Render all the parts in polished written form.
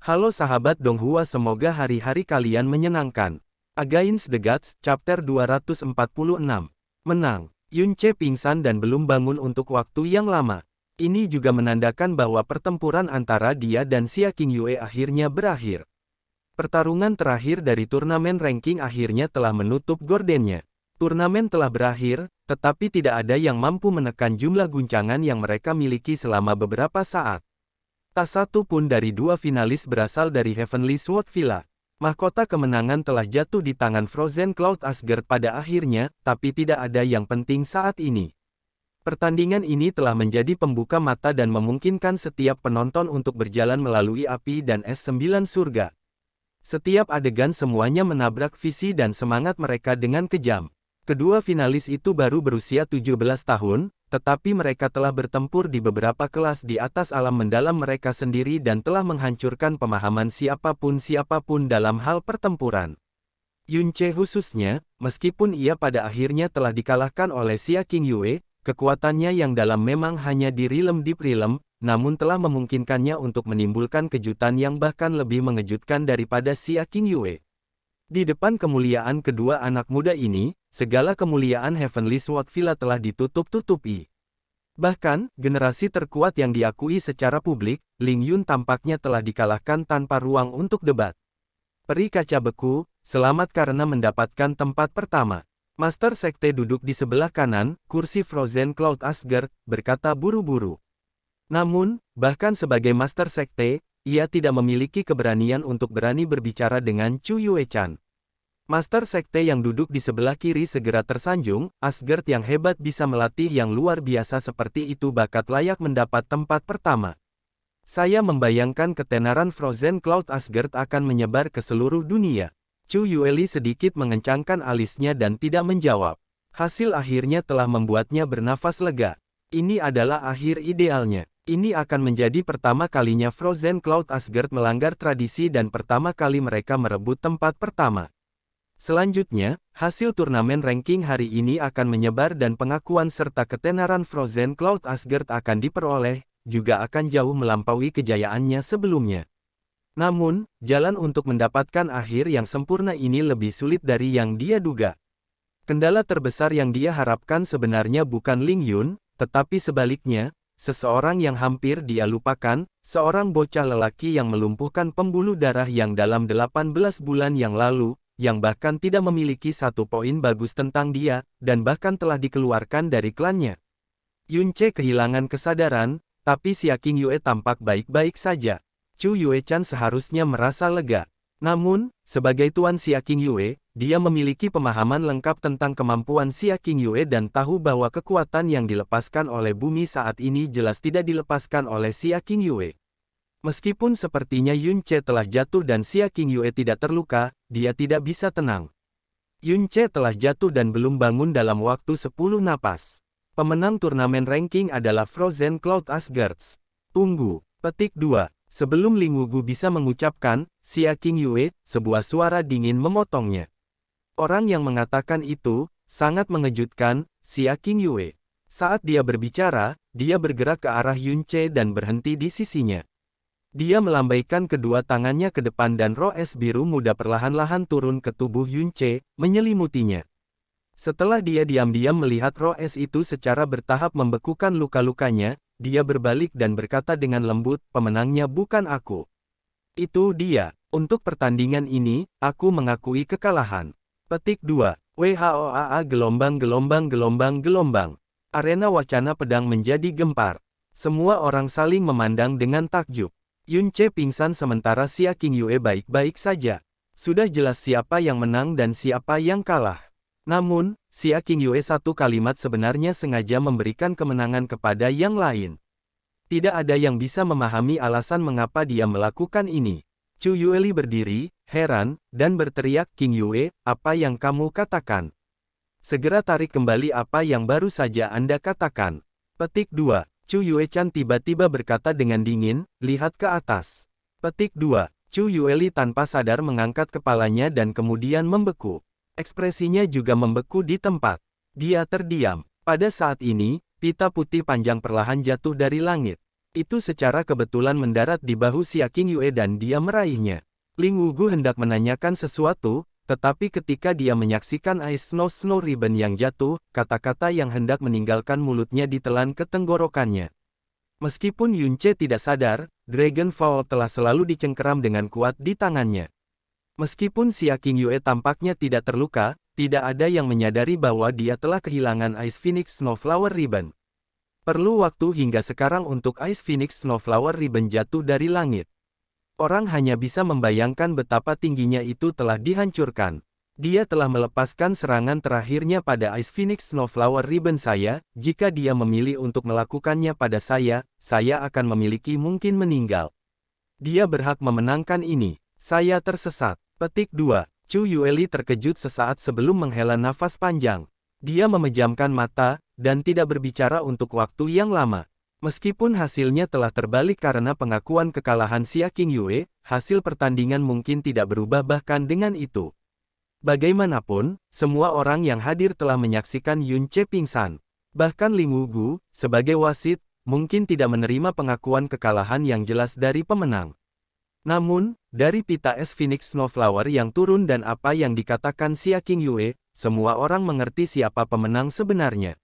Halo sahabat Donghua, semoga hari-hari kalian menyenangkan. Against the Gods, chapter 246. Menang. Yunce pingsan dan belum bangun untuk waktu yang lama. Ini juga menandakan bahwa pertempuran antara dia dan Xia Qingyue akhirnya berakhir. Pertarungan terakhir dari turnamen ranking akhirnya telah menutup gordennya. Turnamen telah berakhir, tetapi tidak ada yang mampu menekan jumlah guncangan yang mereka miliki selama beberapa saat. Tak satu pun dari dua finalis berasal dari Heavenly Sword Villa. Mahkota kemenangan telah jatuh di tangan Frozen Cloud Asgard pada akhirnya, tapi tidak ada yang penting saat ini. Pertandingan ini telah menjadi pembuka mata dan memungkinkan setiap penonton untuk berjalan melalui api dan es 9 surga. Setiap adegan semuanya menabrak visi dan semangat mereka dengan kejam. Kedua finalis itu baru berusia 17 tahun, tetapi mereka telah bertempur di beberapa kelas di atas alam mendalam mereka sendiri dan telah menghancurkan pemahaman siapapun dalam hal pertempuran. Yunce khususnya, meskipun ia pada akhirnya telah dikalahkan oleh Xia Qingyue, kekuatannya yang dalam memang hanya di Realm Deep Realm, namun telah memungkinkannya untuk menimbulkan kejutan yang bahkan lebih mengejutkan daripada Xia Qingyue. Di depan kemuliaan kedua anak muda ini, segala kemuliaan Heavenly Sword Villa telah ditutup-tutupi. Bahkan, generasi terkuat yang diakui secara publik, Ling Yun tampaknya telah dikalahkan tanpa ruang untuk debat. Peri kaca beku, selamat karena mendapatkan tempat pertama. Master Sekte duduk di sebelah kanan, kursi Frozen Cloud Asgard, berkata buru-buru. Namun, bahkan sebagai Master Sekte, ia tidak memiliki keberanian untuk berani berbicara dengan Chu Yue-chan. Master Sekte yang duduk di sebelah kiri segera tersanjung, Asgard yang hebat bisa melatih yang luar biasa seperti itu bakat layak mendapat tempat pertama. Saya membayangkan ketenaran Frozen Cloud Asgard akan menyebar ke seluruh dunia. Chu Yueli sedikit mengencangkan alisnya dan tidak menjawab. Hasil akhirnya telah membuatnya bernafas lega. Ini adalah akhir idealnya. Ini akan menjadi pertama kalinya Frozen Cloud Asgard melanggar tradisi dan pertama kali mereka merebut tempat pertama. Selanjutnya, hasil turnamen ranking hari ini akan menyebar dan pengakuan serta ketenaran Frozen Cloud Asgard akan diperoleh, juga akan jauh melampaui kejayaannya sebelumnya. Namun, jalan untuk mendapatkan akhir yang sempurna ini lebih sulit dari yang dia duga. Kendala terbesar yang dia harapkan sebenarnya bukan Ling Yun, tetapi sebaliknya, seseorang yang hampir dia lupakan, seorang bocah lelaki yang melumpuhkan pembuluh darah yang dalam 18 bulan yang lalu, yang bahkan tidak memiliki satu poin bagus tentang dia, dan bahkan telah dikeluarkan dari klannya. Yunce kehilangan kesadaran, tapi Xia Qingyue tampak baik-baik saja. Chu Yue-chan seharusnya merasa lega. Namun, sebagai Tuan Xia Qingyue, dia memiliki pemahaman lengkap tentang kemampuan Xia Qingyue dan tahu bahwa kekuatan yang dilepaskan oleh bumi saat ini jelas tidak dilepaskan oleh Xia Qingyue. Meskipun sepertinya Yunce telah jatuh dan Xia Qingyue tidak terluka, dia tidak bisa tenang. Yunce telah jatuh dan belum bangun dalam waktu 10 napas. Pemenang turnamen ranking adalah Frozen Cloud Asgards. Tunggu. Petik 2. Sebelum Ling Wugu bisa mengucapkan, Xia Qingyue, sebuah suara dingin memotongnya. Orang yang mengatakan itu, sangat mengejutkan, Xia Qingyue. Saat dia berbicara, dia bergerak ke arah Yunce dan berhenti di sisinya. Dia melambaikan kedua tangannya ke depan dan roh es biru muda perlahan-lahan turun ke tubuh Yunce, menyelimutinya. Setelah dia diam-diam melihat roh es itu secara bertahap membekukan luka-lukanya, dia berbalik dan berkata dengan lembut, pemenangnya bukan aku. Itu dia. Untuk pertandingan ini, aku mengakui kekalahan. Petik 2. WHOAA gelombang. Arena wacana pedang menjadi gempar. Semua orang saling memandang dengan takjub. Yunce pingsan sementara Xia Qingyue baik-baik saja. Sudah jelas siapa yang menang dan siapa yang kalah. Namun, Xia Qingyue satu kalimat sebenarnya sengaja memberikan kemenangan kepada yang lain. Tidak ada yang bisa memahami alasan mengapa dia melakukan ini. Chu Yueli berdiri, heran, dan berteriak, Qingyue, apa yang kamu katakan? Segera tarik kembali apa yang baru saja Anda katakan. Petik 2. Chu Yue-chan tiba-tiba berkata dengan dingin, lihat ke atas. Petik 2. Chu Yueli tanpa sadar mengangkat kepalanya dan kemudian membeku. Ekspresinya juga membeku di tempat. Dia terdiam. Pada saat ini, pita putih panjang perlahan jatuh dari langit. Itu secara kebetulan mendarat di bahu Xia Qingyue dan dia meraihnya. Ling Wugu hendak menanyakan sesuatu, tetapi ketika dia menyaksikan Ice Snow Ribbon yang jatuh, kata-kata yang hendak meninggalkan mulutnya ditelan ke tenggorokannya. Meskipun Yunce tidak sadar, Dragon Fall telah selalu dicengkeram dengan kuat di tangannya. Meskipun Xia Qingyue tampaknya tidak terluka, tidak ada yang menyadari bahwa dia telah kehilangan Ice Phoenix Snowflower Ribbon. Perlu waktu hingga sekarang untuk Ice Phoenix Snowflower Ribbon jatuh dari langit. Orang hanya bisa membayangkan betapa tingginya itu telah dihancurkan. Dia telah melepaskan serangan terakhirnya pada Ice Phoenix Snowflower Ribbon saya, jika dia memilih untuk melakukannya pada saya akan memiliki mungkin meninggal. Dia berhak memenangkan ini. Saya tersesat. Petik 2. Chu Yueli terkejut sesaat sebelum menghela nafas panjang. Dia memejamkan mata, dan tidak berbicara untuk waktu yang lama. Meskipun hasilnya telah terbalik karena pengakuan kekalahan Xia Qingyue, hasil pertandingan mungkin tidak berubah bahkan dengan itu. Bagaimanapun, semua orang yang hadir telah menyaksikan Yunce pingsan. Bahkan Ling Wugu, sebagai wasit, mungkin tidak menerima pengakuan kekalahan yang jelas dari pemenang. Namun, dari pita es Phoenix Snowflower yang turun dan apa yang dikatakan Xia Qingyue, semua orang mengerti siapa pemenang sebenarnya.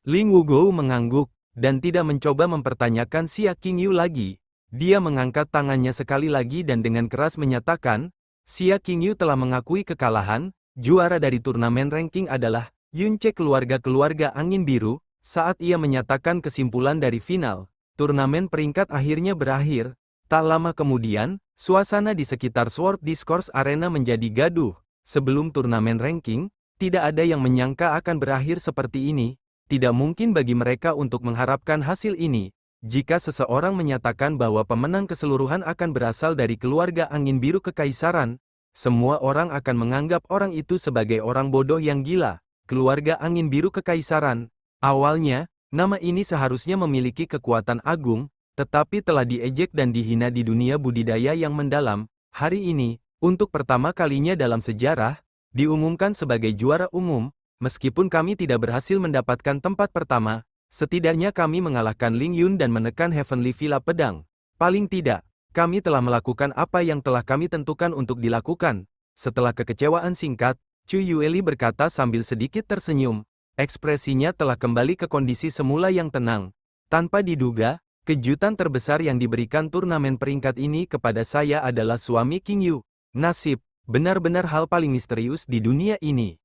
Ling Wugu mengangguk, dan tidak mencoba mempertanyakan Xia Qingyue lagi. Dia mengangkat tangannya sekali lagi dan dengan keras menyatakan, Xia Qingyue telah mengakui kekalahan, juara dari turnamen ranking adalah Yunce keluarga Angin Biru. Saat ia menyatakan kesimpulan dari final, turnamen peringkat akhirnya berakhir. Tak lama kemudian, suasana di sekitar Sword Discourse Arena menjadi gaduh. Sebelum turnamen ranking, tidak ada yang menyangka akan berakhir seperti ini. Tidak mungkin bagi mereka untuk mengharapkan hasil ini. Jika seseorang menyatakan bahwa pemenang keseluruhan akan berasal dari keluarga Angin Biru Kekaisaran, semua orang akan menganggap orang itu sebagai orang bodoh yang gila. Keluarga Angin Biru Kekaisaran. Awalnya, nama ini seharusnya memiliki kekuatan agung, tetapi telah diejek dan dihina di dunia budidaya yang mendalam. Hari ini, untuk pertama kalinya dalam sejarah, diumumkan sebagai juara umum. Meskipun kami tidak berhasil mendapatkan tempat pertama, setidaknya kami mengalahkan Ling Yun dan menekan Heavenly Villa Pedang. Paling tidak, kami telah melakukan apa yang telah kami tentukan untuk dilakukan. Setelah kekecewaan singkat, Chu Yueli berkata sambil sedikit tersenyum. Ekspresinya telah kembali ke kondisi semula yang tenang. Tanpa diduga, kejutan terbesar yang diberikan turnamen peringkat ini kepada saya adalah suami Qingyu. Nasib, benar-benar hal paling misterius di dunia ini.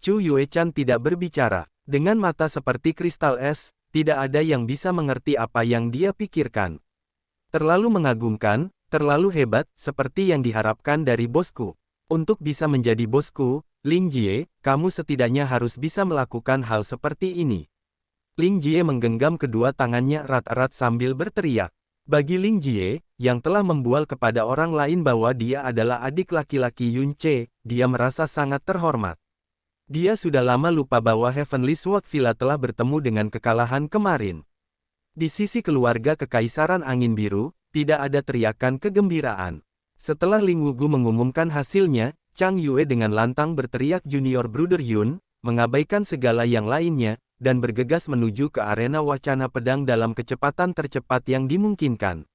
Chu Yuechan tidak berbicara. Dengan mata seperti kristal es, tidak ada yang bisa mengerti apa yang dia pikirkan. Terlalu mengagumkan, terlalu hebat, seperti yang diharapkan dari bosku. Untuk bisa menjadi bosku, Ling Jie, kamu setidaknya harus bisa melakukan hal seperti ini. Ling Jie menggenggam kedua tangannya erat-erat sambil berteriak. Bagi Ling Jie, yang telah membual kepada orang lain bahwa dia adalah adik laki-laki Yunce, dia merasa sangat terhormat. Dia sudah lama lupa bahwa Heavenly Sword Villa telah bertemu dengan kekalahan kemarin. Di sisi keluarga Kekaisaran Angin Biru, tidak ada teriakan kegembiraan. Setelah Ling Wugu mengumumkan hasilnya, Chang Yue dengan lantang berteriak Junior Brother Yun, mengabaikan segala yang lainnya, dan bergegas menuju ke arena wacana pedang dalam kecepatan tercepat yang dimungkinkan.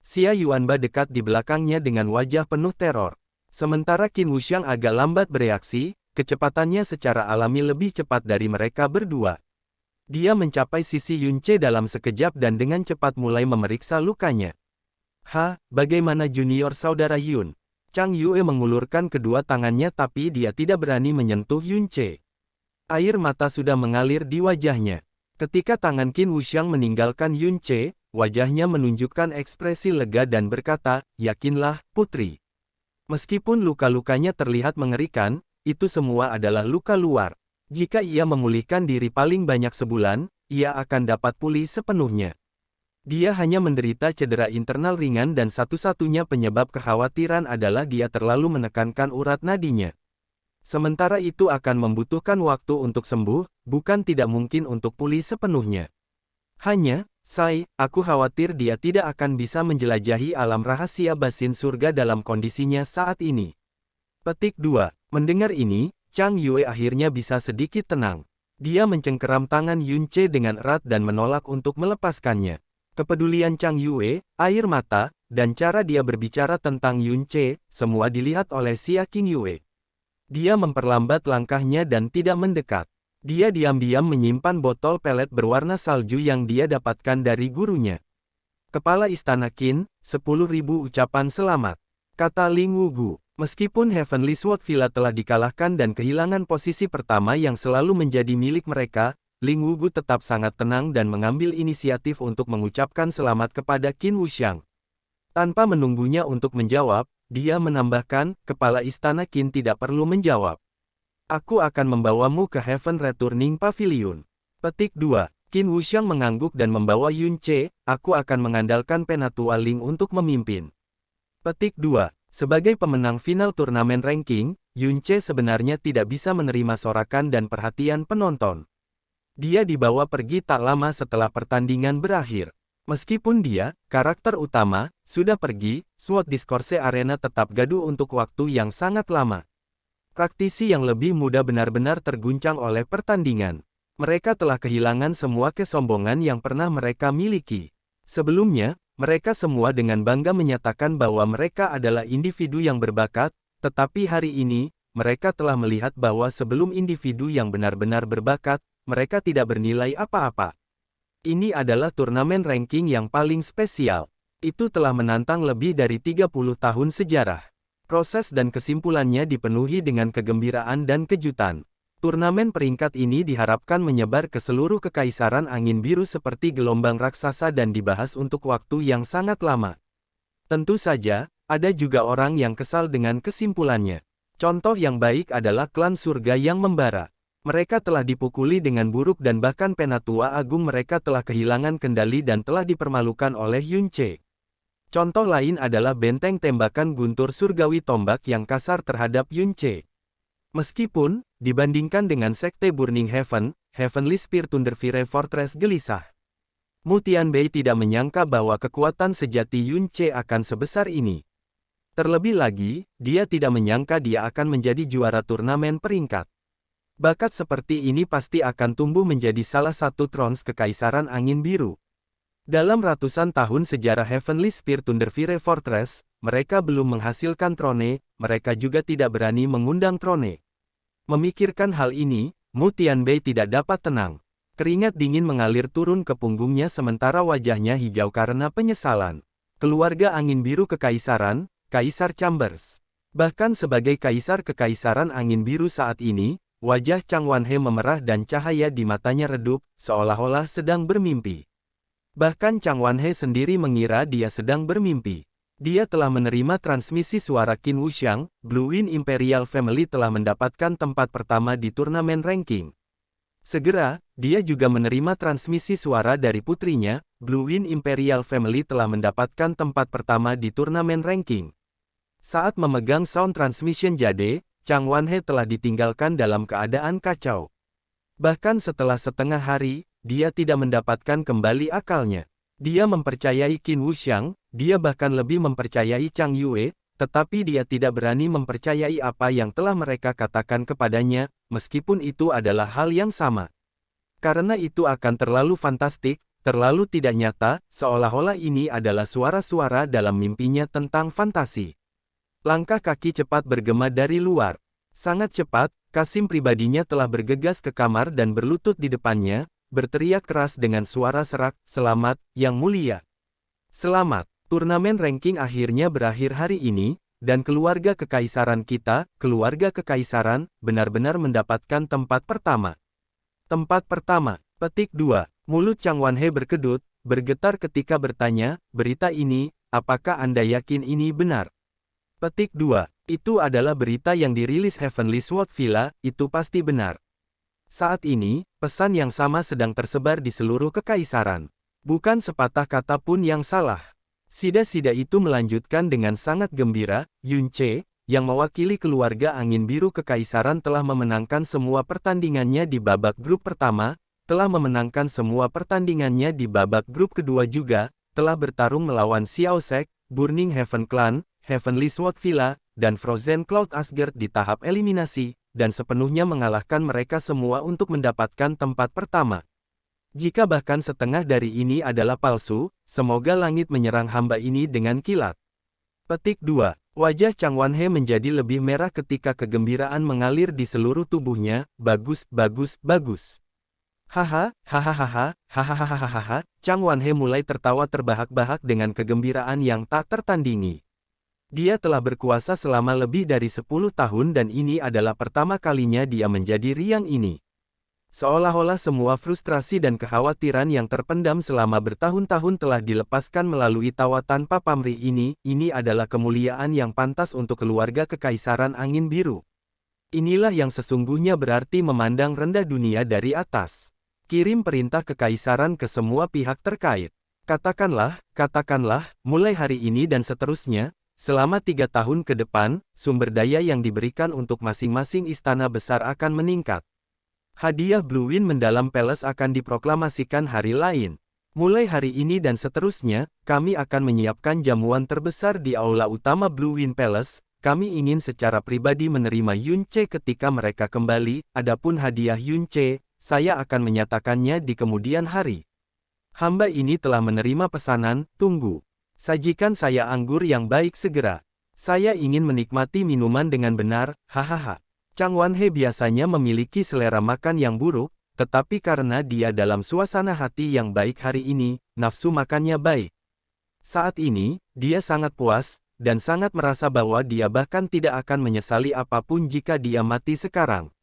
Xia Yuanba dekat di belakangnya dengan wajah penuh teror. Sementara Qin Wuxiang agak lambat bereaksi, kecepatannya secara alami lebih cepat dari mereka berdua. Dia mencapai sisi Yunce dalam sekejap dan dengan cepat mulai memeriksa lukanya. Bagaimana junior saudara Yun? Chang Yue mengulurkan kedua tangannya tapi dia tidak berani menyentuh Yunce. Air mata sudah mengalir di wajahnya. Ketika tangan Qin Wuxiang meninggalkan Yunce, wajahnya menunjukkan ekspresi lega dan berkata, "Yakinlah, putri." Meskipun luka-lukanya terlihat mengerikan, itu semua adalah luka luar. Jika ia memulihkan diri paling banyak sebulan, ia akan dapat pulih sepenuhnya. Dia hanya menderita cedera internal ringan dan satu-satunya penyebab kekhawatiran adalah dia terlalu menekankan urat nadinya. Sementara itu akan membutuhkan waktu untuk sembuh, bukan tidak mungkin untuk pulih sepenuhnya. Aku khawatir dia tidak akan bisa menjelajahi alam rahasia basin surga dalam kondisinya saat ini. Petik 2. Mendengar ini, Chang Yue akhirnya bisa sedikit tenang. Dia mencengkeram tangan Yunce dengan erat dan menolak untuk melepaskannya. Kepedulian Chang Yue, air mata, dan cara dia berbicara tentang Yun Ce, semua dilihat oleh Xia King Yue. Dia memperlambat langkahnya dan tidak mendekat. Dia diam-diam menyimpan botol pelet berwarna salju yang dia dapatkan dari gurunya. Kepala Istana Qin, 10.000 ucapan selamat. Kata Ling Wugu. Meskipun Heavenly Sword Villa telah dikalahkan dan kehilangan posisi pertama yang selalu menjadi milik mereka, Ling Wugu tetap sangat tenang dan mengambil inisiatif untuk mengucapkan selamat kepada Qin Wuxiang. Tanpa menunggunya untuk menjawab, dia menambahkan, kepala Istana Qin tidak perlu menjawab. Aku akan membawamu ke Heaven Returning Pavilion. Petik 2. Qin Wuxiang mengangguk dan membawa Yun Ce, aku akan mengandalkan Penatua Ling untuk memimpin. Petik 2. Sebagai pemenang final turnamen ranking, Yun Ce sebenarnya tidak bisa menerima sorakan dan perhatian penonton. Dia dibawa pergi tak lama setelah pertandingan berakhir. Meskipun dia, karakter utama, sudah pergi, Sword Discourse Arena tetap gaduh untuk waktu yang sangat lama. Praktisi yang lebih muda benar-benar terguncang oleh pertandingan. Mereka telah kehilangan semua kesombongan yang pernah mereka miliki. Sebelumnya, mereka semua dengan bangga menyatakan bahwa mereka adalah individu yang berbakat, tetapi hari ini, mereka telah melihat bahwa sebelum individu yang benar-benar berbakat, mereka tidak bernilai apa-apa. Ini adalah turnamen ranking yang paling spesial. Itu telah menantang lebih dari 30 tahun sejarah. Proses dan kesimpulannya dipenuhi dengan kegembiraan dan kejutan. Turnamen peringkat ini diharapkan menyebar ke seluruh kekaisaran angin biru seperti gelombang raksasa dan dibahas untuk waktu yang sangat lama. Tentu saja, ada juga orang yang kesal dengan kesimpulannya. Contoh yang baik adalah klan surga yang membara. Mereka telah dipukuli dengan buruk dan bahkan Penatua Agung mereka telah kehilangan kendali dan telah dipermalukan oleh Yun Ce. Contoh lain adalah benteng tembakan guntur surgawi tombak yang kasar terhadap Yun Ce. Meskipun, dibandingkan dengan Sekte Burning Heaven, Heavenly Spear Thunderfire Fortress gelisah. Mu Tianbei tidak menyangka bahwa kekuatan sejati Yun Ce akan sebesar ini. Terlebih lagi, dia tidak menyangka dia akan menjadi juara turnamen peringkat. Bakat seperti ini pasti akan tumbuh menjadi salah satu trons kekaisaran angin biru. Dalam ratusan tahun sejarah Heavenly Spear Thunderfire Fortress, mereka belum menghasilkan trone, mereka juga tidak berani mengundang trone. Memikirkan hal ini, Mu Tianbei tidak dapat tenang. Keringat dingin mengalir turun ke punggungnya sementara wajahnya hijau karena penyesalan. Keluarga angin biru kekaisaran, Kaisar Chambers. Bahkan sebagai kaisar kekaisaran angin biru saat ini, wajah Chang Wanhe memerah dan cahaya di matanya redup, seolah-olah sedang bermimpi. Bahkan Chang Wanhe sendiri mengira dia sedang bermimpi. Dia telah menerima transmisi suara Qin Wuxiang, Blue Wind Imperial Family telah mendapatkan tempat pertama di turnamen ranking. Segera, dia juga menerima transmisi suara dari putrinya, Blue Wind Imperial Family telah mendapatkan tempat pertama di turnamen ranking. Saat memegang sound transmission Jade, Chang Wanhe telah ditinggalkan dalam keadaan kacau. Bahkan setelah setengah hari, dia tidak mendapatkan kembali akalnya. Dia mempercayai Qin Wuxiang, dia bahkan lebih mempercayai Chang Yue, tetapi dia tidak berani mempercayai apa yang telah mereka katakan kepadanya, meskipun itu adalah hal yang sama. Karena itu akan terlalu fantastik, terlalu tidak nyata, seolah-olah ini adalah suara-suara dalam mimpinya tentang fantasi. Langkah kaki cepat bergema dari luar. Sangat cepat, Kasim pribadinya telah bergegas ke kamar dan berlutut di depannya, berteriak keras dengan suara serak, "Selamat, Yang Mulia. Selamat, turnamen ranking akhirnya berakhir hari ini, dan keluarga kekaisaran kita, keluarga kekaisaran, benar-benar mendapatkan tempat pertama." Tempat pertama. Petik 2. Mulut Chang Wanhe berkedut, bergetar ketika bertanya, "Berita ini, apakah Anda yakin ini benar?" Petik 2. Itu adalah berita yang dirilis Heavenly Sword Villa, itu pasti benar. Saat ini, pesan yang sama sedang tersebar di seluruh kekaisaran. Bukan sepatah kata pun yang salah. Sida-sida itu melanjutkan dengan sangat gembira, Yun Ce, yang mewakili keluarga angin biru kekaisaran telah memenangkan semua pertandingannya di babak grup pertama, telah memenangkan semua pertandingannya di babak grup kedua juga, telah bertarung melawan Xiao Sek, Burning Heaven Clan, Heavenly Sword Villa, dan Frozen Cloud Asgard di tahap eliminasi, dan sepenuhnya mengalahkan mereka semua untuk mendapatkan tempat pertama. Jika bahkan setengah dari ini adalah palsu, semoga langit menyerang hamba ini dengan kilat. Petik 2. Wajah Chang Wanhe menjadi lebih merah ketika kegembiraan mengalir di seluruh tubuhnya. Bagus, bagus, bagus. Haha, hahaha, hahaha. Chang Wanhe mulai tertawa terbahak-bahak dengan kegembiraan yang tak tertandingi. Dia telah berkuasa selama lebih dari 10 tahun dan ini adalah pertama kalinya dia menjadi riang ini. Seolah-olah semua frustrasi dan kekhawatiran yang terpendam selama bertahun-tahun telah dilepaskan melalui tawa tanpa pamrih ini adalah kemuliaan yang pantas untuk keluarga Kekaisaran Angin Biru. Inilah yang sesungguhnya berarti memandang rendah dunia dari atas. Kirim perintah kekaisaran ke semua pihak terkait. Katakanlah, mulai hari ini dan seterusnya, selama 3 tahun ke depan, sumber daya yang diberikan untuk masing-masing istana besar akan meningkat. Hadiah Blue Wind Mendalam Palace akan diproklamasikan hari lain. Mulai hari ini dan seterusnya, kami akan menyiapkan jamuan terbesar di aula utama Blue Wind Palace. Kami ingin secara pribadi menerima Yun Ce ketika mereka kembali. Adapun hadiah Yun Ce, saya akan menyatakannya di kemudian hari. Hamba ini telah menerima pesanan, tunggu. Sajikan saya anggur yang baik segera. Saya ingin menikmati minuman dengan benar, hahaha. Chang Wanhe biasanya memiliki selera makan yang buruk, tetapi karena dia dalam suasana hati yang baik hari ini, nafsu makannya baik. Saat ini, dia sangat puas, dan sangat merasa bahwa dia bahkan tidak akan menyesali apapun jika dia mati sekarang.